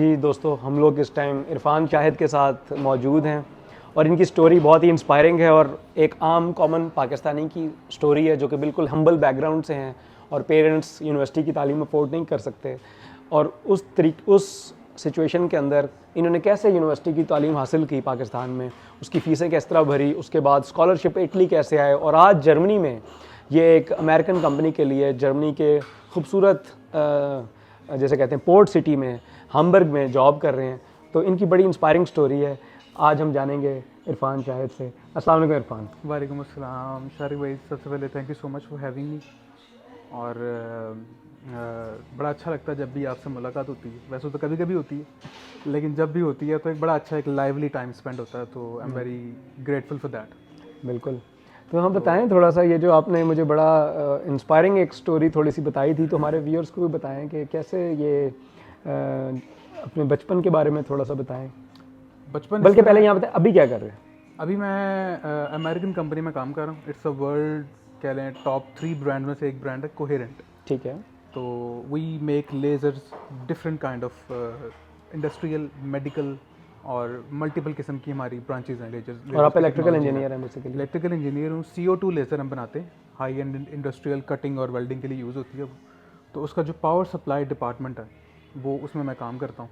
जी दोस्तों, हम लोग इस टाइम इरफान शाहिद के साथ मौजूद हैं और इनकी स्टोरी बहुत ही इंस्पायरिंग है और एक आम कॉमन पाकिस्तानी की स्टोरी है जो कि बिल्कुल हम्बल बैकग्राउंड से हैं और पेरेंट्स यूनिवर्सिटी की तालीम अफोर्ड नहीं कर सकते और उस सिचुएशन के अंदर इन्होंने कैसे यूनिवर्सिटी की तालीम हासिल की पाकिस्तान में, उसकी फ़ीसें किस तरह भरी, उसके बाद स्कॉलरशिप इटली कैसे आए और आज जर्मनी में ये एक अमेरिकन कंपनी के लिए जर्मनी के खूबसूरत जैसे कहते हैं पोर्ट सिटी में हामबर्ग में जॉब कर रहे हैं। तो इनकी बड़ी इंस्पायरिंग स्टोरी है। आज हम जानेंगे इरफान शाहिद से। अस्सलाम वालेकुम इरफान। वालेकुम अस्सलाम शारिक भाई, सबसे पहले thank you so much for having me. और बड़ा अच्छा लगता है जब भी आपसे मुलाकात होती है। वैसे तो कभी कभी होती है, लेकिन जब भी होती है तो एक बड़ा अच्छा एक लाइवली टाइम स्पेंड होता है, तो I am very grateful for that. बिल्कुल। तो हम बताएं थोड़ा सा, ये जो आपने मुझे बड़ा इंस्पायरिंग एक स्टोरी थोड़ी सी बताई थी, तो हमारे व्यूअर्स को भी बताएं कि कैसे ये अपने बचपन के बारे में थोड़ा सा बताएं। बचपन बल्कि पहले यहाँ बताएं अभी क्या कर रहे हैं। अभी मैं अमेरिकन कंपनी में काम कर रहा हूँ। इट्स अ वर्ल्ड कह लें टॉप 3 ब्रांड में से एक ब्रांड है कोहेरेंट। ठीक है। तो we make lasers, different kind of industrial, medical और मल्टीपल किस्म की हमारी ब्रांचेज हैं लेजर्स। और आप इलेक्ट्रिकल इंजीनियर हैं बेसिकली। इलेक्ट्रिकल इंजीनियर हूँ। CO2 लेज़र हम बनाते हैं, हाई एंड इंडस्ट्रियल कटिंग और वेल्डिंग के लिए यूज़ होती है वो। तो उसका जो पावर सप्लाई डिपार्टमेंट है वो, उसमें मैं काम करता हूँ।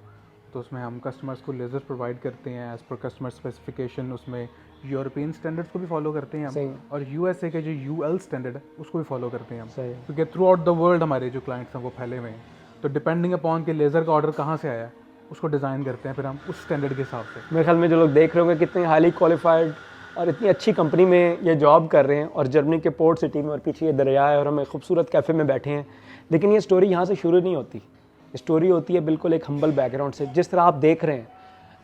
तो उसमें हम कस्टमर्स को लेज़र प्रोवाइड करते हैं एज़ पर कस्टमर स्पेसिफिकेशन। उसमें यूरोपियन स्टैंडर्ड्स को भी फॉलो करते हैं हम, और USA के जो UL स्टैंडर्ड है उसको भी फॉलो करते हैं हम, क्योंकि थ्रू आउट द वर्ल्ड हमारे जो क्लाइंट्स हैं वो फैले हुए हैं। तो डिपेंडिंग अपॉन के लेज़र का ऑर्डर कहाँ से आया है उसको डिज़ाइन करते हैं फिर हम उस स्टैंडर्ड के हिसाब से। मेरे ख्याल में जो लोग देख रहे होंगे कितनी हाईली क्वालिफाइड और इतनी अच्छी कंपनी में ये जॉब कर रहे हैं और जर्मनी के पोर्ट सिटी में, और पीछे ये दरिया है और हम एक खूबसूरत कैफ़े में बैठे हैं। लेकिन ये स्टोरी यहाँ से शुरू नहीं होती। स्टोरी होती है बिल्कुल एक हम्बल बैकग्राउंड से। जिस तरह आप देख रहे हैं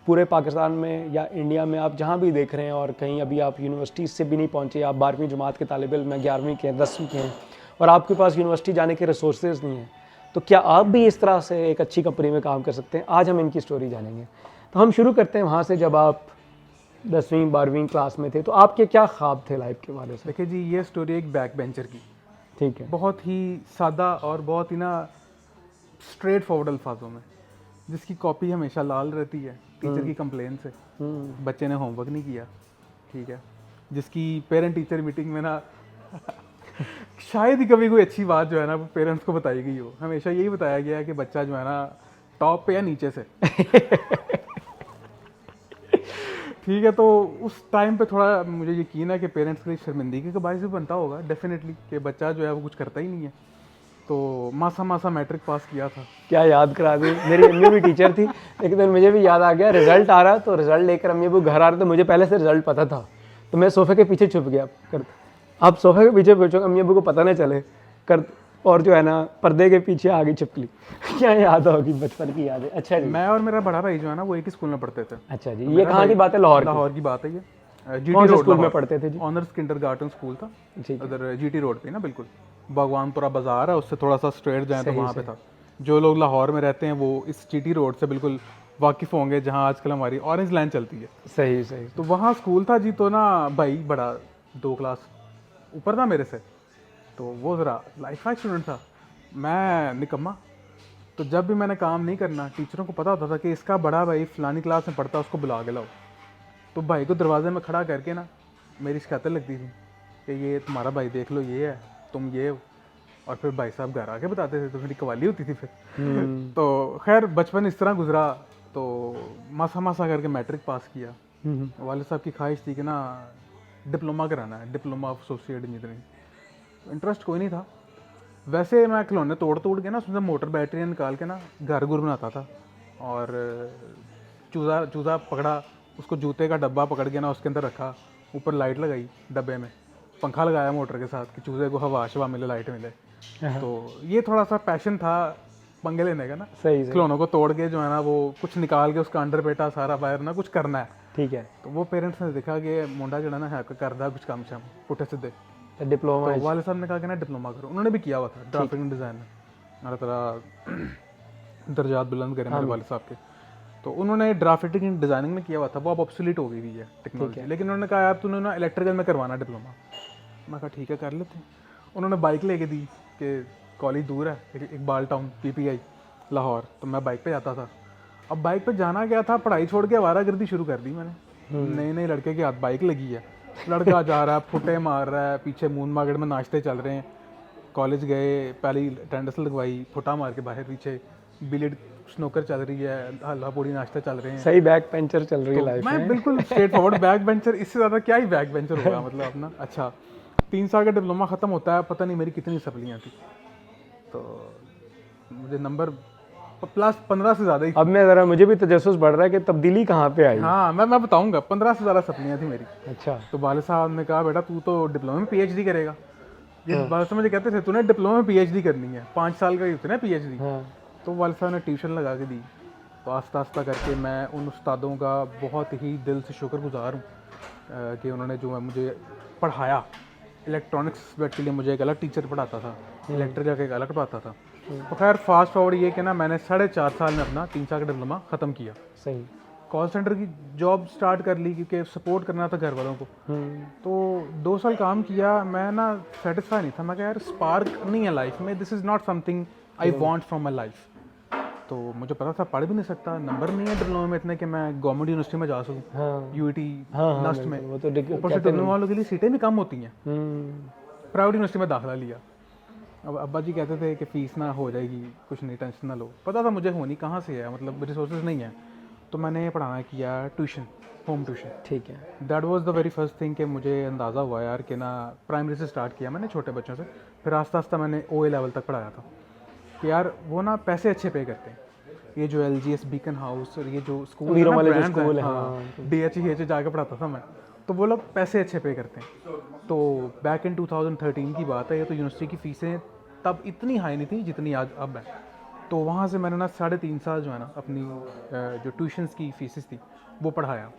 पूरे पाकिस्तान में या इंडिया में, आप जहाँ भी देख रहे हैं, और कहीं अभी आप यूनिवर्सिटी से भी नहीं पहुँचे, आप 12वीं जमात के तालिब इल्म हैं, 11वीं के हैं, 10वीं के हैं, और आपके पास यूनिवर्सिटी जाने के रिसोर्सेज नहीं हैं, तो क्या आप भी इस तरह से एक अच्छी कंपनी में काम कर सकते हैं? आज हम इनकी स्टोरी जानेंगे। तो हम शुरू करते हैं वहाँ से, जब आप 10वीं 12वीं क्लास में थे तो आपके क्या ख्वाब थे लाइफ के बारे से? देखिए जी, ये स्टोरी एक बैक बेंचर की, ठीक है, बहुत ही सादा और बहुत ही ना स्ट्रेट फॉरवर्ड अल्फाजों में, जिसकी कॉपी हमेशा लाल रहती है टीचर की कंप्लेन से, बच्चे ने होमवर्क नहीं किया, ठीक है, जिसकी पेरेंट टीचर मीटिंग में ना शायद ही कभी कोई अच्छी बात जो है ना वो पेरेंट्स को बताई गई हो। हमेशा यही बताया गया है कि बच्चा जो है ना टॉप पे या नीचे से ठीक है। तो उस टाइम पे थोड़ा मुझे यकीन है कि पेरेंट्स के लिए शर्मिंदगी का बायस भी बनता होगा डेफिनेटली, कि बच्चा जो है वो कुछ करता ही नहीं है। तो मासा मैट्रिक पास किया था। क्या याद करा दी, मेरी अम्मी भी टीचर थी। एक दिन मुझे भी याद आ गया, रिजल्ट आ रहा, तो रिजल्ट लेकर अम्मी वो घर आ रहे थे, मुझे पहले से रिजल्ट पता था, तो मैं सोफे के पीछे छुप गया कर। आप सोफे के पीछे बैठो, अम्मी अबू को पता नहीं चले कर, और जो है ना पर्दे के पीछे आगे छिपकली क्या याद होगी बचपन की यादें। अच्छा जी। मैं और मेरा बड़ा भाई जो है ना वो एक ही स्कूल में पढ़ते थे। अच्छा जी, ये कहाँ की बात है? लाहौर की बात है ये। कौन से स्कूल में पढ़ते थे जी? ऑनर्स किंडरगार्टन स्कूल था उधर GT रोड पे ना, बिल्कुल भगवानपुरा बाजार है, उससे थोड़ा सा स्ट्रेट जाए तो वहाँ पे था। जो लोग लाहौर में रहते हैं वो इस GT रोड से बिल्कुल वाकिफ होंगे, जहाँ आजकल हमारी ऑरेंज लाइन चलती है। सही। तो वहाँ स्कूल था जी। तो ना भाई बड़ा 2 क्लास ऊपर था मेरे से, तो वो ज़रा लाइफ हाई स्टूडेंट था, मैं निकम्मा। तो जब भी मैंने काम नहीं करना, टीचरों को पता होता था कि इसका बड़ा भाई फलानी क्लास में पढ़ता, उसको बुला के लाओ। तो भाई को दरवाजे में खड़ा करके ना मेरी शिकायतें लगती थी कि ये तुम्हारा भाई देख लो, ये है, तुम ये हो। और फिर भाई साहब घर आके बताते थे, तो मेरी कवाली होती थी फिर तो खैर बचपन इस तरह गुजरा। तो मासा करके मैट्रिक पास किया। वाले साहब की ख्वाहिश थी कि ना डिप्लोमा कराना है, diploma of associate engineering. Interest कोई नहीं था वैसे। मैं खिलौने तोड़ के ना उसमें मोटर बैटरी निकाल के ना घर बनाता था, और चूज़ा पकड़ा, उसको जूते का डब्बा पकड़ के ना उसके अंदर रखा, ऊपर लाइट लगाई डब्बे में, पंखा लगाया मोटर के साथ कि चूज़े को हवा शवा मिले, लाइट मिले। तो ये थोड़ा सा पैशन था पंगे लेने का ना। सही। खिलौनों को तोड़ के जो है ना वो कुछ निकाल के उसका अंडर पेटा सारा वायर ना कुछ करना है, ठीक है। तो वो पेरेंट्स ने देखा कि मुंडा जो है ना है करदा कुछ काम शाम पुठे सीधे। डिप्लोमा तो वाले साहब ने कहा कि ना डिप्लोमा करो। उन्होंने भी किया हुआ था ड्राफ्टिंग डिज़ाइन में, अल्लाह ताला दर्जात बुलंद करे मेरे वाले साहब के। तो उन्होंने ड्राफ्टिंग डिज़ाइनिंग में किया हुआ था, वो अब ऑब्सोलीट हो गई हुई है टेक्नोलॉजी। लेकिन उन्होंने कहा यार तूने ना इलेक्ट्रिकल में करवाना डिप्लोमा। मैं कहा ठीक है कर लेते हैं। उन्होंने बाइक लेके दी कि कॉलेज दूर है, इकबाल टाउन PPI लाहौर, तो मैं बाइक पे जाता था। अब बाइक पे जाना क्या था, पढ़ाई छोड़ के आवारागर्दी शुरू कर दी मैंने। नए नए लड़के के हाथ बाइक लगी है, लड़का जा रहा है, फुटे मार रहा है, पीछे मून मार्केट में नाश्ते चल रहे हैं। कॉलेज गए, पहली अटेंडेंस लगवाई, फुटा मार के बाहर, पीछे बिलियर्ड स्नोकर चल रही है, हलवा पूड़ी नाश्ते चल रहे हैं। सही बैक पेंचर चल रही है लाइफ मैं में। बिल्कुल स्ट्रेट फॉरवर्ड बैक बेंचर, इससे ज़्यादा क्या ही बैक बेंचर होगा मतलब अपना। अच्छा 3 साल का डिप्लोमा ख़त्म होता है, पता नहीं मेरी कितनी सप्लियाँ थी, तो मुझे नंबर प्लस 15 से ज़्यादा ही। अब मैं ज़रा, मुझे भी तजस्सुस बढ़ रहा है कि तब्दीली कहाँ पे आई। हाँ मैं बताऊंगा, 15 से ज़्यादा सप्लियाँ थी मेरी। अच्छा। तो वाले साहब ने कहा बेटा तू तो डिप्लोमा में पीएचडी करेगा। ये वाले साहब मुझे कहते थे तूने डिप्लोमा में पीएचडी करनी है, 5 साल का ही होती है ना पीएचडी। हाँ। तो वाले साहब ने ट्यूशन लगा के दी। तो आस्ता आस्ता करके मैं उन उस्तादों का बहुत ही दिल से शुक्रगुजार हूँ कि उन्होंने जो है मुझे पढ़ाया। इलेक्ट्रॉनिक्स सब्जेक्ट के लिए मुझे एक अलग टीचर पढ़ाता था, इलेक्ट्रिकल का एक अलग पढ़ाता था। तो खैर फास्ट फॉरवर्ड ये कि ना मैंने 4.5 साल में अपना 3 साल का डिप्लोमा ख़त्म किया। सही। कॉल सेंटर की जॉब स्टार्ट कर ली क्योंकि सपोर्ट करना था घर वालों को। तो 2 साल काम किया, मैं ना सेटिस्फाई नहीं था। मैं कहा यार स्पार्क नहीं है लाइफ में, this is not something I want from my life. तो मुझे पता था पढ़ भी नहीं सकता, नंबर नहीं है डिप्लोमा में इतने कि मैं गवर्नमेंट यूनिवर्सिटी में जा सकूँ। हाँ। यूईटी नस्ट में वो तो ऊपर से टेक्नो वालों के लिए सीटें भी कम होती हैं। प्राइवेट यूनिवर्सिटी में दाखिला लिया। अब अब्बा जी कहते थे कि फ़ीस ना हो जाएगी, कुछ नहीं टेंशन ना लो। पता था मुझे होनी कहाँ से है, मतलब रिसोर्सेज नहीं है। तो मैंने पढ़ाना किया ट्यूशन, होम ट्यूशन। ठीक है। That was the very first thing कि मुझे अंदाज़ा हुआ यार कि ना प्राइमरी से स्टार्ट किया मैंने छोटे बच्चों से, फिर आस्ता आस्ता मैंने OA लेवल तक पढ़ाया था कि यार वो ना पैसे अच्छे पे करते हैं। ये जो LGS बीकन हाउस और ये जो स्कूल वीरों वाले जो ब्रांड्स स्कूल हैं, है, हाँ DHEH जाके पढ़ाता था मैं। तो वो लोग पैसे अच्छे पे करते हैं। तो बैक इन 2013 की बात है, ये तो यूनिवर्सिटी की फ़ीसें तब इतनी हाई नहीं थी जितनी आज अब है। तो वहाँ से मैंने ना 3.5 साल जो है ना अपनी जो ट्यूशन्स की फीसेस थी वो पढ़ाया।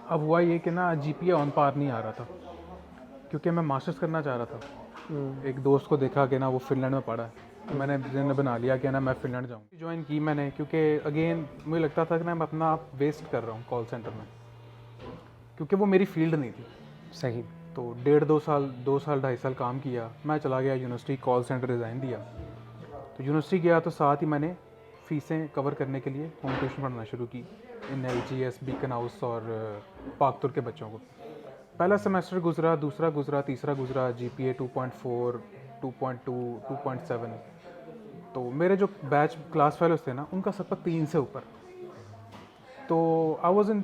अब हुआ ये कि ना GPA ऑन पार नहीं आ रहा था क्योंकि मैं मास्टर्स करना चाह रहा था। एक दोस्त को देखा कि ना वो फिनलैंड में पढ़ा है, मैंने दिन बना लिया कि ना मैं फिनलैंड जाऊँ। ज्वाइन की मैंने क्योंकि अगेन मुझे लगता था कि ना मैं अपना आप वेस्ट कर रहा हूँ कॉल सेंटर में, क्योंकि वो मेरी फील्ड नहीं थी। सही। तो 2.5 साल 2.5 साल काम किया, मैं चला गया यूनिवर्सिटी, कॉल सेंटर रिज़ाइन दिया। तो यूनिवर्सिटी गया तो साथ ही मैंने फ़ीसें कवर करने के लिए होम ट्यूशन पढ़ना शुरू की इन LGS बीकन हाउस और पाकतुर के बच्चों को। पहला सेमेस्टर गुजरा, दूसरा गुजरा, तीसरा गुजरा, GPA 2.4, 2.2, 2.7। तो मेरे जो बैच क्लास फेलोज थे ना उनका सबका 3 से ऊपर। तो I was in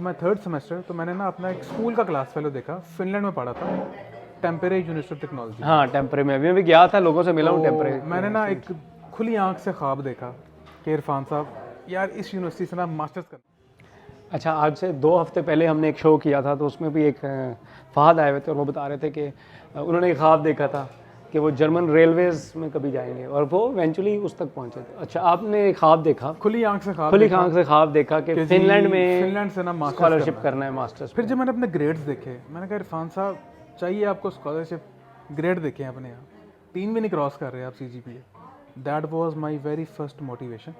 my 3rd semester. तो मैंने ना अपना एक स्कूल का क्लास फेलो देखा, फिनलैंड में पढ़ा था, टेम्परे यूनिवर्सिटी ऑफ टेक्नोलॉजी। हाँ टेम्परे में भी गया था, लोगों से मिला हूँ टेम्परे। मैंने ना एक खुली आंख से ख्वाब देखा कि इरफान साहब यार इस यूनिवर्सिटी से ना मास्टर्स करना। अच्छा, आज से 2 हफ्ते पहले हमने एक शो किया था, तो उसमें भी एक फहद आए हुए थे और वो बता रहे थे कि उन्होंने एक ख्वाब देखा था कि वो जर्मन रेलवेज़ में कभी जाएंगे और वो इवेंचुअली उस तक पहुंचे थे। अच्छा, आपने एक ख्वाब देखा, खुली आंख से ख्वाब देखा कि फिनलैंड से ना स्कॉलरशिप करना है, मास्टर्स। फिर जब मैंने अपने ग्रेड्स देखे, मैंने कहा इरफान साहब चाहिए आपको स्कॉलरशिप, ग्रेड देखे अपने यहाँ 3 भी नहीं क्रॉस कर रहे आप CGPA। That was my very first motivation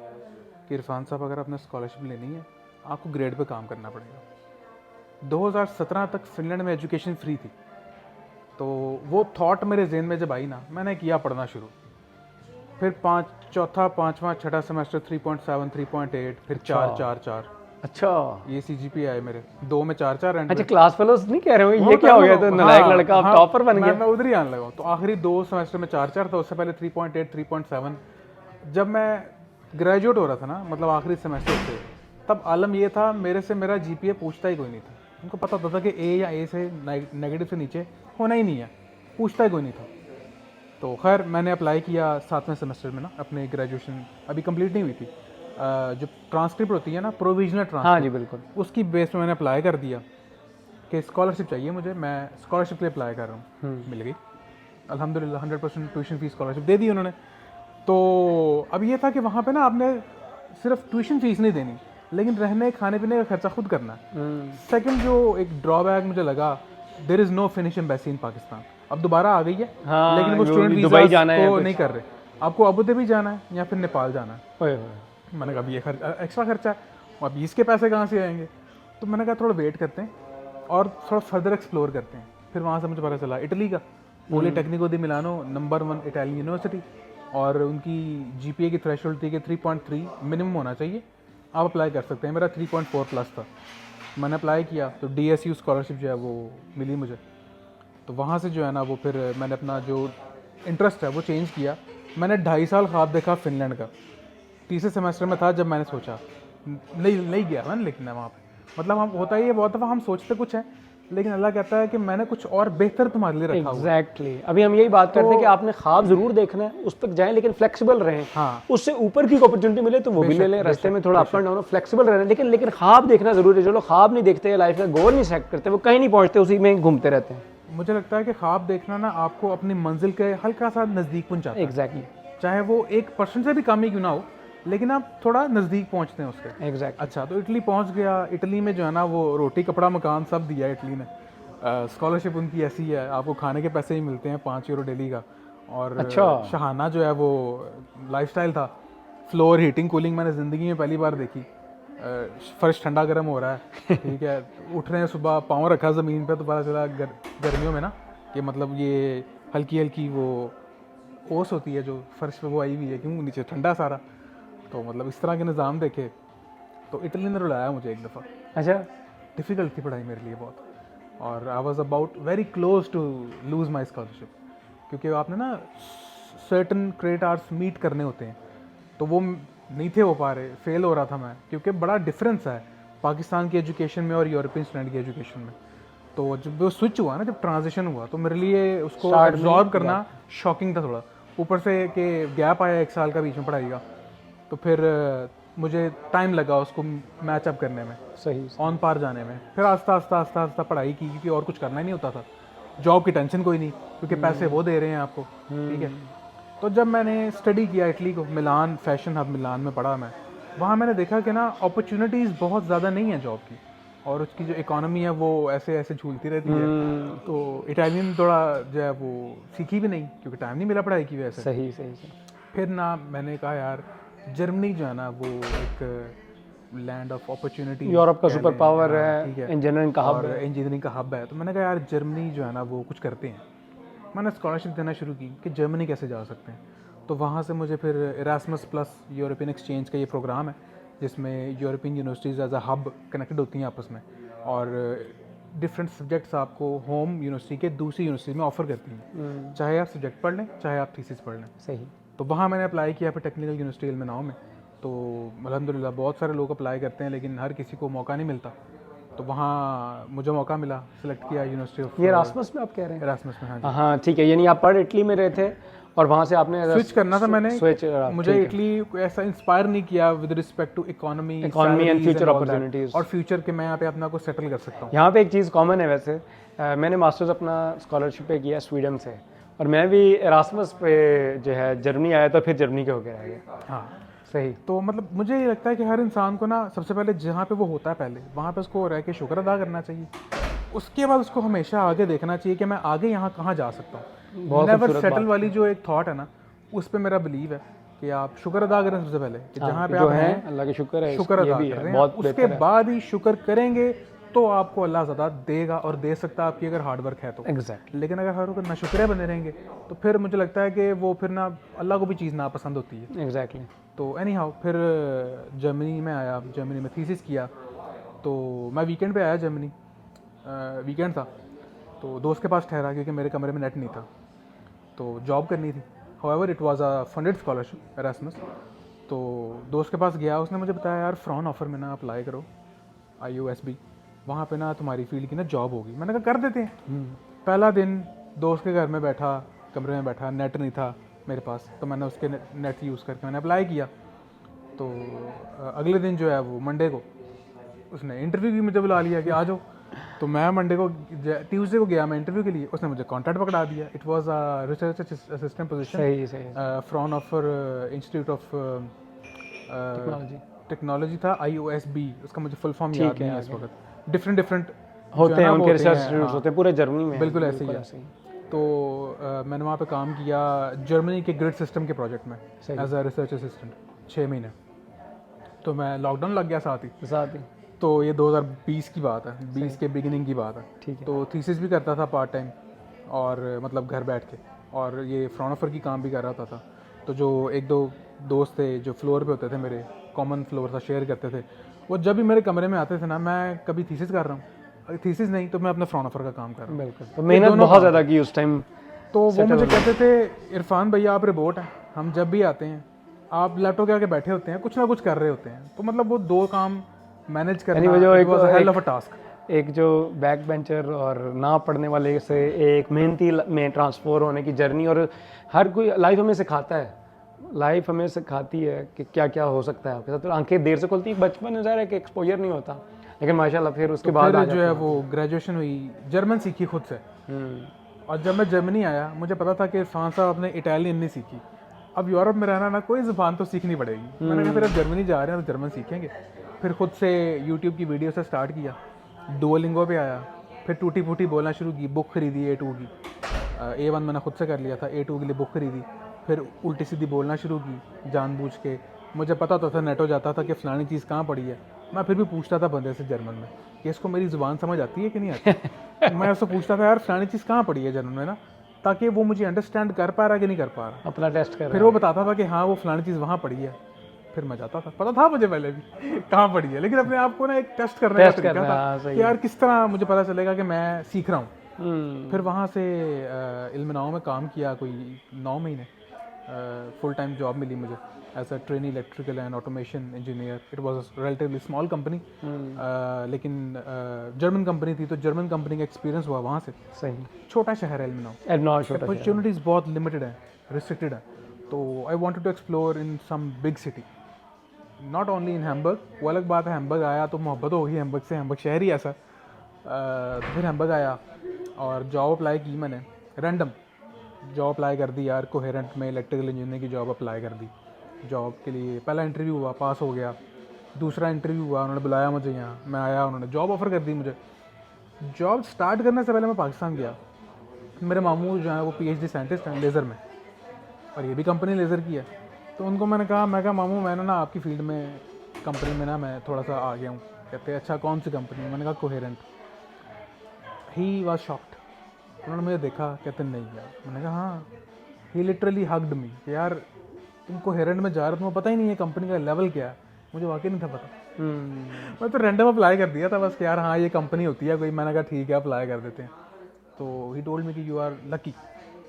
कि इरफान साहब अगर आपने स्कॉलरशिप लेनी है आपको ग्रेड पे काम करना पड़ेगा। 2017 तक फिनलैंड में एजुकेशन फ्री थी। तो वो थॉट मेरे जहन में जब आई ना, मैंने किया पढ़ना शुरू। फिर चौथा, पाँचवा, छठा सेमेस्टर 3.7, 3.8, फिर 4, 4, 4। अच्छा, ये CGPA आए मेरे 2 में 4, 4 अच्छा, क्लास फेलोज नहीं कह रहे हो ये क्या हो गया? तो नालायक लड़का आप टॉपर बन गया। मैं उधर ही आने लगा। तो आखिरी 2 सेमेस्टर में 4, 4 था, उससे पहले 3.8, 3.7। जब मैं ग्रेजुएट हो रहा था ना, मतलब आखिरी सेमेस्टर से, तब आलम ये था मेरे से मेरा GPA पूछता ही कोई नहीं था। उनको पता होता था कि A या A से नेगेटिव से नीचे होना ही नहीं है, पूछता ही कोई नहीं था। तो खैर मैंने अप्लाई किया 7वें सेमेस्टर में ना, अपने ग्रेजुएशन अभी कंप्लीट नहीं हुई थी। जो ट्रांसक्रिप्ट होती है ना, प्रोविजनल ट्रांसक्रिप्ट, हाँ जी बिल्कुल, उसकी बेस पे मैंने अप्लाई कर दिया कि स्कॉलरशिप चाहिए मुझे, मैं स्कॉलरशिप के लिए अप्लाई कर रहा हूँ। मिल गई अल्हम्दुलिल्लाह, 100% ट्यूशन फीस स्कॉलरशिप दे दी उन्होंने। तो अब ये था कि वहाँ पे ना आपने सिर्फ ट्यूशन फीस नहीं देनी, लेकिन रहने खाने पीने का खर्चा खुद करना है। सेकंड जो एक ड्रॉबैक मुझे लगा, there is no Finnish embassy in Pakistan. अब दोबारा आ गई है, हाँ, लेकिन वो स्टूडेंट वीज़ा को नहीं कर रहे। आपको अबू धाबी जाना है या फिर नेपाल जाना है। मैंने कहा अब ये एक्स्ट्रा खर्चा है, अब इसके पैसे कहाँ से आएंगे? तो मैंने कहा थोड़ा वेट करते हैं और थोड़ा फर्दर एक्सप्लोर करते हैं। फिर वहाँ से मुझे पता चला इटली का पॉलिटेक्निको दी मिलानो नंबर 1 इटालियन यूनिवर्सिटी, और उनकी GPA की थ्रेशोल्ड थी कि 3.3 मिनिमम होना चाहिए आप अप्लाई कर सकते हैं। मेरा 3.4 प्लस था, मैंने अप्लाई किया तो DSU स्कॉलरशिप जो है वो मिली मुझे। तो वहाँ से जो है ना वो फिर मैंने अपना जो इंटरेस्ट है वो चेंज किया। मैंने 2.5 साल ख्वाब देखा फ़िनलैंड का। तीसरे सेमेस्टर में था जब मैंने सोचा, नहीं गया मैंने, लेकिन वहाँ पे मतलब हम होता ही है बहुत दफ़ा हम सोचते कुछ है, लेकिन अल्लाह कहता है कि मैंने कुछ और बेहतर तुम्हारे लिए रखा हुआ है। एग्जैक्टली अभी हम यही बात करते हैं कि आपने ख्वाब जरूर देखना है, उस तक जाएं लेकिन फ्लेक्सिबल रहें। हाँ। उससे ऊपर की अपॉर्चुनिटी मिले तो वो भी ले लें, रास्ते में थोड़ा अप एंड डाउन फ्लेक्सिबल रहना, लेकिन ख्वाब देखना जरूरी है। जो लोग ख्वाब नहीं देखते, लाइफ में गोल नहीं सेट करते, वो कहीं नहीं पहुंचते, उसी में घूमते रहते हैं। मुझे लगता है कि ख्वाब देखना ना आपको अपनी मंजिल के हल्का सा नज़दीक पहुंचाता है। एग्जैक्टली चाहे वो 1% से भी कम ही क्यों ना हो, लेकिन आप थोड़ा नज़दीक पहुंचते हैं उसके। एग्जैक्टली अच्छा, तो इटली पहुंच गया। इटली में जो है ना वो रोटी कपड़ा मकान सब दिया इटली ने। स्कॉलरशिप उनकी ऐसी है, आपको खाने के पैसे ही मिलते हैं 5 यूरो डेली का। और अच्छा। शहाना जो है वो लाइफस्टाइल था। फ्लोर हीटिंग कूलिंग मैंने ज़िंदगी में पहली बार देखी। फर्श ठंडा गर्म हो रहा है, ठीक है, उठ रहे हैं सुबह, पाँव रखा ज़मीन पे तो पता चला गर्मियों में ना कि मतलब ये हल्की हल्की वो ओस होती है जो फर्श पे वो आई हुई है, क्यों नीचे ठंडा सारा। तो मतलब इस तरह के निज़ाम देखे तो इटली ने रुलाया मुझे एक दफ़ा। अच्छा। डिफ़िकल्ट थी पढ़ाई मेरे लिए बहुत, और I was about very close to lose my scholarship, क्योंकि आपने ना सर्टन क्रेडिट आवर्स मीट करने होते हैं, तो वो नहीं थे हो पा रहे, फेल हो रहा था मैं, क्योंकि बड़ा डिफरेंस है पाकिस्तान की एजुकेशन में और यूरोपियन स्टूडेंट की एजुकेशन में। तो जब वो स्विच हुआ ना, जब ट्रांजिशन हुआ, तो मेरे लिए उसको एब्जॉर्ब करना शॉकिंग था थोड़ा। ऊपर से कि गैप आया 1 साल का बीच में पढ़ाई का, तो फिर मुझे टाइम लगा उसको मैच अप करने में, सही ऑन पार जाने में। फिर आस्ता आस्ता आस्ता आस्ता पढ़ाई की, क्योंकि और कुछ करना ही नहीं होता था। जॉब की टेंशन कोई नहीं, क्योंकि पैसे वो दे रहे हैं आपको, ठीक है। तो जब मैंने स्टडी किया इटली को, मिलान फैशन हब मिलान में पढ़ा मैं, वहाँ मैंने देखा कि ना अपॉर्चुनिटीज़ बहुत ज़्यादा नहीं है जॉब की, और उसकी जो इकोनॉमी है वो ऐसे ऐसे झूलती रहती है। तो इटालियन थोड़ा जो है वो सीखी भी नहीं, क्योंकि टाइम नहीं मिला पढ़ाई की वजह से। सही सही सही। फिर ना मैंने कहा यार जर्मनी जो है ना वो एक लैंड ऑफ अपॉर्चुनिटी, यूरोप का सुपर पावर ठीक है, इंजीनियरिंग का हब और है। इंजीनियरिंग का हब है। तो मैंने कहा यार जर्मनी जो है ना वो कुछ करते हैं। मैंने स्कॉलरशिप देना शुरू की कि जर्मनी कैसे जा सकते हैं। तो वहाँ से मुझे फिर इरास्मस प्लस यूरोपियन एक्सचेंज का ये प्रोग्राम है, जिसमें European universities as a hub connected होती हैं आपस में, और डिफरेंट सब्जेक्ट्स आपको होम यूनिवर्सिटी के दूसरी यूनिवर्सिटी में ऑफर करती हैं, चाहे आप सब्जेक्ट पढ़ लें, चाहे आप थीसिस पढ़ लें। सही। तो वहाँ मैंने अप्लाई किया फिर टेक्निकल यूनिवर्सिटी इल्मेनाउ में। तो अल्हम्दुलिल्लाह बहुत सारे लोग अप्लाई करते हैं, लेकिन हर किसी को मौका नहीं मिलता। तो वहाँ मुझे मौका मिला, सिलेक्ट किया यूनिवर्सिटी ऑफ ये इरास्मस में आप कह रहे हैं? इरास्मस में। हाँ जी, हाँ ठीक है, यानी आप पढ़ इटली में रहे थे और वहाँ से आपने स्विच करना था मैंने। स्विच, मुझे इटली ऐसा इंस्पायर नहीं किया with respect to economy and future opportunities, और फ्यूचर के मैं यहाँ पे अपना को सेटल कर सकता हूँ। यहाँ पे एक चीज़ कॉमन है वैसे। मैंने मास्टर्स अपना स्कॉलरशिप पे किया स्वीडन से, और मैं भी इरास्मस पे जो है जर्मनी आया, तो फिर जर्मनी के होकर रह गया। हाँ सही। तो मतलब मुझे ये लगता है कि हर इंसान को ना सबसे पहले जहाँ पे वो होता है पहले वहाँ पे उसको रह के शुक्र अदा करना चाहिए। उसके बाद उसको हमेशा आगे देखना चाहिए कि मैं आगे यहाँ कहाँ जा सकता हूँ। नेवर सेटल वाली जो एक थॉट है ना, उस पर मेरा बिलीव है कि आप शुक्र अदा करें सबसे पहले कि जहाँ पे आप हैं अल्लाह के शुक्र है, शुक्र अदा कर रहे हैं। उसके बाद ही शुक्र करेंगे तो आपको अल्लाह ज़्यादा देगा, और दे सकता है आपकी अगर हार्ड वर्क है तो। एग्जैक्टली। लेकिन अगर हर वक्त नाशुक्र बने रहेंगे तो फिर मुझे लगता है कि वो फिर ना अल्लाह को भी चीज़ नापसंद होती है। एग्जैक्टली। तो एनी हाउ फिर जर्मनी में आया, जर्मनी में थीसिस किया। तो मैं वीकेंड पे आया जर्मनी, वीकेंड था तो दोस्त के पास ठहरा, क्योंकि मेरे कमरे में नेट नहीं था, तो जॉब करनी थी। However it was a funded scholarship Erasmus. तो दोस्त के पास गया, उसने मुझे बताया यार फ्रॉन ऑफर में ना अप्लाई करो IUSB, वहाँ पे ना तुम्हारी फील्ड की ना जॉब होगी। मैंने कहा कर देते हैं। पहला दिन दोस्त के घर में बैठा, कमरे में बैठा, नेट नहीं था मेरे पास, तो मैंने उसके नेट यूज़ करके मैंने अप्लाई किया। तो अगले दिन जो है वो मंडे को उसने इंटरव्यू की मुझे बुला लिया कि आ जाओ। तो मैं मंडे को ट्यूसडे को गया मैं इंटरव्यू के लिए, उसने मुझे कॉन्टैक्ट पकड़ा दिया। It was a research assistant position, सही सही। Frown offer institute of technology था, IUSB, उसका मुझे फुल फॉर्म याद नहीं है इस वक्त। डिफरेंट होते हैं उनके रिसर्च इंस्टीट्यूट्स होते हैं पूरे जर्मनी में। बिल्कुल ऐसे ही है। तो मैंने वहाँ पे काम किया जर्मनी के ग्रिड सिस्टम के प्रोजेक्ट में एज अ रिसर्च असिस्टेंट 6 महीने। तो मैं लॉकडाउन लग गया साथ ही। तो ये 2020 की बात है, 20 के बिगिनिंग की बात है। ठीक है। तो थीसिस भी करता था पार्ट टाइम, और मतलब घर बैठ के, और ये फ्रॉन ऑफर की काम भी कर रहा था। तो जो एक दो दोस्त थे जो फ्लोर पे होते थे मेरे, कॉमन फ्लोर था, शेयर करते थे। वो जब भी मेरे कमरे में आते थे ना, मैं कभी थीसिस कर रहा हूँ, थीसिस नहीं तो मैं अपने फ्रंट ऑफर का काम कर रहा हूँ। बिल्कुल, तो मेहनत बहुत ज़्यादा की उस टाइम। तो वो मुझे कहते थे इरफान भैया आप रिपोर्ट हैं, हम जब भी आते हैं आप लैपटॉप के आगे बैठे होते हैं, कुछ ना कुछ कर रहे होते हैं। तो मतलब वो 2 काम मैनेज करना was a hell of a task. एक जो बैक बेंचर और ना पढ़ने वाले से एक मेहनती में ट्रांसफर होने की जर्नी, और हर कोई लाइफ हमें सिखाता है, लाइफ हमें सिखाती है कि क्या क्या हो सकता है आपके साथ। तो आंखें देर से खुलती हैं, बचपन में ज़ाहिर है कि एक्सपोजर नहीं होता, लेकिन माशाल्लाह फिर उसके बाद जो है वो ग्रेजुएशन हुई, जर्मन सीखी खुद से। और जब मैं जर्मनी आया मुझे पता था कि इरफान साहब आपने इटालियन नहीं सीखी, अब यूरोप में रहना ना, कोई ज़ुबान तो सीखनी पड़ेगी। मैंने कहा फिर अब जर्मनी जा रहे हैं तो जर्मन सीखेंगे। फिर खुद से यूट्यूब की वीडियो से स्टार्ट किया, डुओलिंगो पे आया, फिर टूटी फूटी बोलना शुरू की, बुक खरीदी A2 की, A1 मैंने खुद से कर लिया था, A2 के लिए बुक खरीदी, फिर उल्टी सीधी बोलना शुरू की जानबूझ के। मुझे पता तो था, नेट हो जाता था कि फ़लानी चीज़ कहाँ पड़ी है, मैं फिर भी पूछता था बंदे से जर्मन में कि इसको मेरी ज़ुबान समझ आती है कि नहीं आती। मैं उससे पूछता था यार फ़लानी चीज़ कहाँ पड़ी है जर्मन में ना, ताकि वो मुझे अंडरस्टैंड कर पा रहा है कि नहीं कर पा रहा। अपना टेस्ट कर। फिर वो बताता था कि हाँ वो फ़लानी चीज़ वहाँ पड़ी है, फिर मैं जाता था, पता था मुझे पहले भी कहाँ पड़ी है, लेकिन अपने आप को ना एक टेस्ट करने का तरीका था कि यार किस तरह मुझे पता चलेगा कि मैं सीख रहा हूँ। फिर वहाँ से इल्मिनाओ में काम किया कोई 9 महीने, फुल टाइम जॉब मिली मुझे as a trainee electrical and automation engineer. It was a relatively small company, लेकिन जर्मन कंपनी थी, तो जर्मन कंपनी का एक्सपीरियंस हुआ वहाँ से। सही, छोटा शहर है इल्मिनाओ, अपॉर्चुनिटीज़ बहुत लिमिटेड है, रिस्ट्रिक्टेड है। तो I wanted to explore in some big city, not only in Hamburg. वो अलग बात है, हैम्बर्ग आया तो मोहब्बत हो गई हैम्बर्ग से, हैम्बर्ग शहर ही ऐसा। तो फिर हैम्बर्ग आया और जॉब अप्लाई की मैंने, रैंडम जॉब अप्लाई कर दी यार, कोहेरेंट में इलेक्ट्रिकल इंजीनियर की जॉब अप्लाई कर दी। जॉब के लिए पहला इंटरव्यू हुआ, पास हो गया। दूसरा इंटरव्यू हुआ, उन्होंने बुलाया मुझे यहाँ, मैं आया, उन्होंने जॉब ऑफ़र कर दी मुझे। जॉब स्टार्ट करने से पहले मैं पाकिस्तान गया, मेरे मामू जो हैं वो PhD साइंटिस्ट हैं लेज़र में, और ये भी कंपनी लेज़र की है। तो उनको मैंने कहा मामू मैंने ना आपकी फील्ड में कंपनी में ना मैं थोड़ा सा आ गया हूँ। कहते अच्छा कौन सी कंपनी? मैंने कहा कोहेरेंट। ही वॉज शॉक्ड, उन्होंने मुझे देखा, कहते नहीं यार। मैंने कहा हाँ। ही लिटरली हग्ड मी, यार तुम कोहेरेंट में जा रहे हो, तुम्हें पता ही नहीं है कंपनी का लेवल क्या है। मुझे वाकई नहीं था पता। मैं तो रैंडम अप्लाई कर दिया था बस कि यार हाँ ये कंपनी होती है कोई। मैंने कहा ठीक है अप्लाई कर देते हैं। तो ही टोल्ड मी कि यू आर लकी,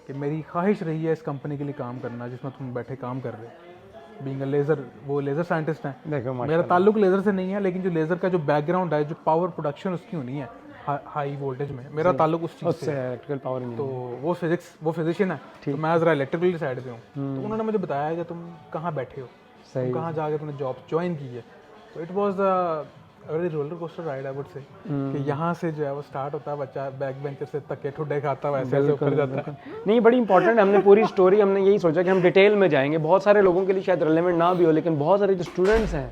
कि मेरी ख्वाहिश रही है इस कंपनी के लिए काम करना जिसमें तुम बैठे काम कर रहे हो। बीइंग अ लेज़र, वो लेज़र साइंटिस्ट हैं, मेरा ताल्लुक लेज़र से नहीं है, लेकिन जो लेज़र का जो बैकग्राउंड है, जो पावर प्रोडक्शन उसकी होनी है हाई वोल्टेज में, मेरा ताल्लुक उस चीज़ से है, इलेक्ट्रिकल पावर। तो वो फिजिशियन है, तो मैं ज़रा इलेक्ट्रिकल साइड पे हूँ। तो उन्होंने मुझे बताया कि तुम कहाँ बैठे हो, तुम कहाँ जाके तुमने जॉब ज्वाइन की है। तो it was very roller coaster ride I would say, कि यहाँ से जो है वो स्टार्ट होता है, बच्चा बैक बेंचर से तक के ठुड्डे खाता है, वैसे ऊपर जाता है। नहीं, बड़ी इंपॉर्टेंट है। हमने पूरी स्टोरी, हमने यही सोचा कि हम डिटेल में जाएंगे। बहुत सारे लोगों के लिए शायद रिलेवेंट ना भी हो, लेकिन बहुत सारे जो स्टूडेंट्स हैं,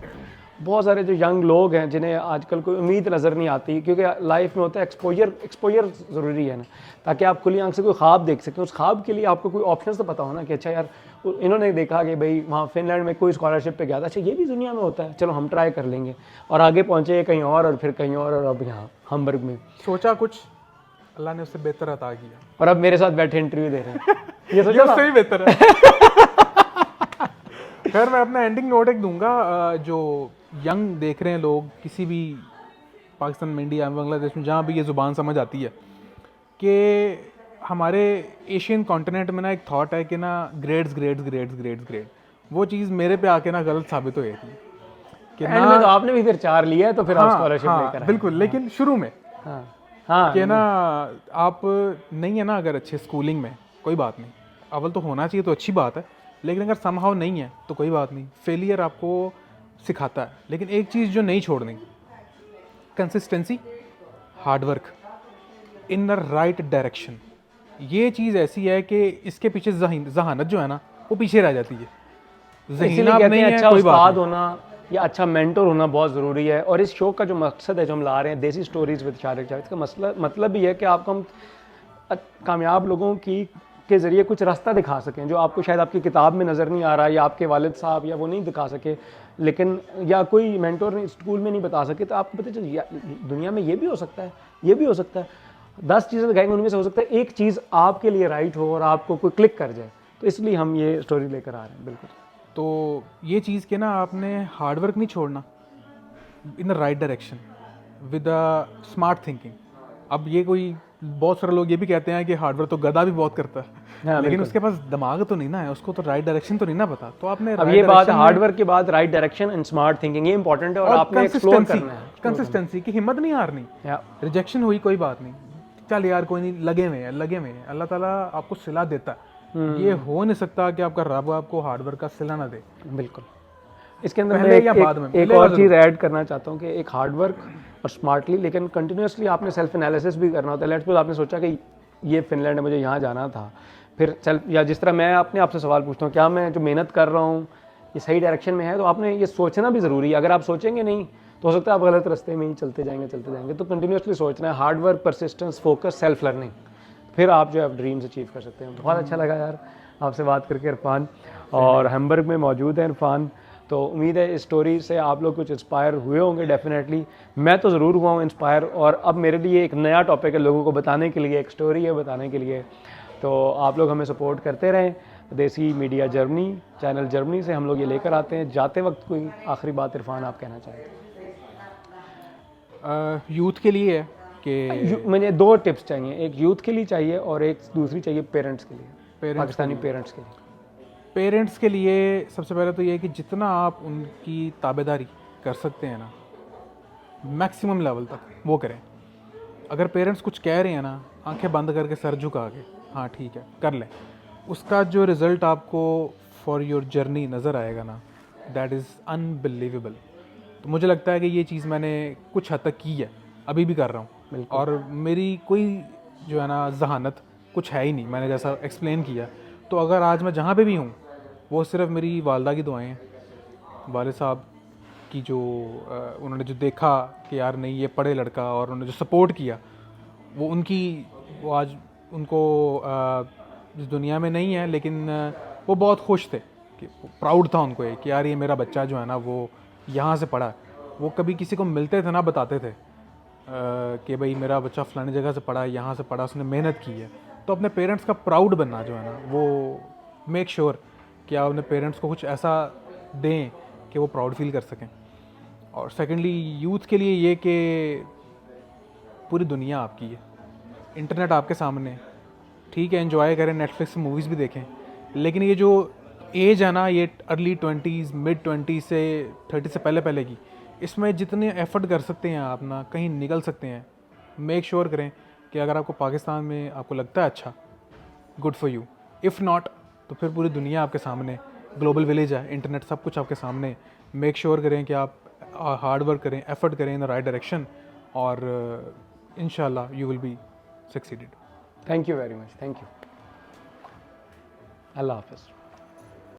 बहुत सारे जो यंग लोग हैं जिन्हें आजकल कोई उम्मीद नज़र नहीं आती, क्योंकि लाइफ में होता है एक्सपोजर ज़रूरी है ना, ताकि आप खुली आंख से कोई ख्वाब देख सकें। उस ख्वाब के लिए आपको कोई ऑप्शन तो पता हो ना कि अच्छा यार इन्होंने देखा कि भाई वहाँ फिनलैंड में कोई स्कॉलरशिप पे गया था, अच्छा ये भी दुनिया में होता है, चलो हम ट्राई कर लेंगे। और आगे पहुँचे कहीं और फिर कहीं और अब यहाँ हैम्बर्ग में सोचा कुछ, अल्लाह ने उससे बेहतर अता किया, और अब मेरे साथ बैठे इंटरव्यू दे रहे हैं। ये सोचा उससे भी बेहतर है। खैर मैं अपना एंडिंग नोट एक दूंगा, जो यंग देख रहे हैं लोग किसी भी पाकिस्तान में, इंडिया में, बांग्लादेश में, जहाँ भी ये ज़ुबान समझ आती है, कि हमारे एशियन कॉन्टिनेंट में ना एक थॉट है कि ना ग्रेड, वो चीज़ मेरे पे आके ना गलत साबित हो गई थी कि ना, तो आपने भी फिर 4 लिया है तो फिर आप स्कॉलरशिप लेकर आए। बिल्कुल, लेकिन शुरू में कि ना आप नहीं है ना, अगर अच्छे स्कूलिंग में कोई बात नहीं, अव्वल तो होना चाहिए तो अच्छी बात है, लेकिन अगर समहाउ नहीं है तो कोई बात नहीं। फेलियर आपको सिखाता है, लेकिन एक चीज़ जो नहीं छोड़नी, consistency, hard work in the right direction. ये चीज़ ऐसी है कि इसके पीछे जहानत जो है ना वो पीछे रह जाती है। इसीलिए कहते हैं अच्छा उस्ताद होना या अच्छा मेंटर होना बहुत ज़रूरी है। और इस शो का जो मकसद है, जो हम ला रहे हैं, देसी स्टोरीज विद शारिक जावेद, का मतलब भी है कि आपको हम कामयाब लोगों के ज़रिए कुछ रास्ता दिखा सकें जो आपको शायद आपकी किताब में नज़र नहीं आ रहा, या आपके वालिद साहब या वो नहीं दिखा सके, लेकिन या कोई मेंटोर नहीं स्कूल में नहीं बता सके, तो आपको पता चले दुनिया में ये भी हो सकता है, ये भी हो सकता है। 10 चीज़ें दिखाएंगे, उनमें से हो सकता है एक चीज़ आपके लिए राइट हो और आपको कोई क्लिक कर जाए। तो इसलिए हम ये स्टोरी लेकर आ रहे हैं। बिल्कुल तो ये चीज़ के ना आपने हार्डवर्क नहीं छोड़ना, in the right direction with a smart thinking. अब ये कोई बहुत सारे लोग ये भी कहते हैं कि हार्डवर्क तो गधा भी बहुत करता है, हाँ, लेकिन उसके पास दिमाग तो नहीं ना है, उसको तो राइट डायरेक्शन तो नहीं ना पता। तो आपने अब ये बात हार्ड वर्क के बाद right direction and smart thinking, ये इंपॉर्टेंट है और आपने एक्सप्लोर करना है। कंसिस्टेंसी की हिम्मत नहीं हारनी। या रिजेक्शन हुई कोई बात नहीं, चल यार कोई नहीं, लगे हुए हैं। अल्लाह ताला आपको सिला देता है। ये हो नहीं सकता कि आपका रब आपको हार्डवर्क का सिला ना दे। बिल्कुल। इसके अंदर पहले मैं या बाद में, एक पहले और चीज़ ऐड करना चाहता हूँ कि एक हार्ड वर्क और स्मार्टली, लेकिन कंटिन्यूसली आपने सेल्फ एनालिसिस भी करना होता है। लेट्स सपोज आपने सोचा कि ये फिनलैंड है, मुझे यहाँ जाना था, फिर सेल्फ, या जिस तरह मैं अपने आपसे सवाल पूछता हूँ क्या मैं जो मेहनत कर रहा हूँ ये सही डायरेक्शन में है, तो आपने ये सोचना भी ज़रूरी है। अगर आप सोचेंगे नहीं तो हो सकता है आप गलत रास्ते में ही चलते जाएंगे। तो कंटिन्यूसली सोचना है, hard work, persistence, focus, self learning, फिर आप जो है ड्रीम्स अचीव कर सकते हैं। बहुत अच्छा लगा यार आपसे बात करके इरफान, और हैम्बर्ग में मौजूद है इरफान। तो उम्मीद है इस स्टोरी से आप लोग कुछ इंस्पायर हुए होंगे। डेफिनेटली मैं तो ज़रूर हुआ हूँ इंस्पायर, और अब मेरे लिए एक नया टॉपिक है लोगों को बताने के लिए, एक स्टोरी है बताने के लिए। तो आप लोग हमें सपोर्ट करते रहें। देसी मीडिया जर्मनी चैनल जर्मनी से हम लोग ये लेकर आते हैं। जाते वक्त कोई आखिरी बात इरफान आप कहना चाहें? यूथ के लिए है कि मुझे 2 टिप्स चाहिए, एक यूथ के लिए चाहिए और एक दूसरी चाहिए पेरेंट्स के लिए, पाकिस्तानी पेरेंट्स के लिए। पेरेंट्स के लिए सबसे पहले तो ये है कि जितना आप उनकी ताबेदारी कर सकते हैं ना, मैक्सिमम लेवल तक वो करें। अगर पेरेंट्स कुछ कह रहे हैं ना, आंखें बंद करके सर झुका के हाँ ठीक है कर लें, उसका जो रिज़ल्ट आपको फॉर योर जर्नी नज़र आएगा ना, दैट इज़ अनबिलीवेबल। तो मुझे लगता है कि ये चीज़ मैंने कुछ हद तक की है, अभी भी कर रहा हूँ, और मेरी कोई जो है ना जहानत कुछ है ही नहीं, मैंने जैसा एक्सप्लेन किया। तो अगर आज मैं जहाँ पे भी हूँ वो सिर्फ मेरी वालदा की दुआएं हैं, वालिद साहब की जो उन्होंने जो देखा कि यार नहीं ये पढ़े लड़का, और उन्होंने जो सपोर्ट किया, वो उनकी, वो आज उनको इस दुनिया में नहीं है, लेकिन वो बहुत खुश थे कि प्राउड था उनको ये कि यार ये मेरा बच्चा जो है ना वो यहाँ से पढ़ा। वो कभी किसी को मिलते थे ना बताते थे कि भाई मेरा बच्चा फलानी जगह से पढ़ा, यहाँ से पढ़ा, उसने मेहनत की है। तो अपने पेरेंट्स का प्राउड बनना जो है ना, वो मेक श्योर कि आप अपने पेरेंट्स को कुछ ऐसा दें कि वो प्राउड फील कर सकें। और सेकेंडली यूथ के लिए ये कि पूरी दुनिया आपकी है, इंटरनेट आपके सामने, ठीक है एंजॉय करें, नेटफ्लिक्स से मूवीज़ भी देखें, लेकिन ये जो एज है ना, ये अर्ली 20s मिड 20s से 30 से पहले की, इसमें जितने एफर्ट कर सकते हैं आप ना, कहीं निकल सकते हैं। मेक श्योर करें कि अगर आपको पाकिस्तान में आपको लगता है अच्छा, good for you, if not तो फिर पूरी दुनिया आपके सामने, ग्लोबल विलेज है, इंटरनेट सब कुछ आपके सामने। मेक श्योर करें कि आप हार्ड वर्क करें, एफर्ट करें इन द राइट डायरेक्शन, और इंशाल्लाह you will be succeeded. Thank you very much, thank you. अल्लाह हाफ़िज़।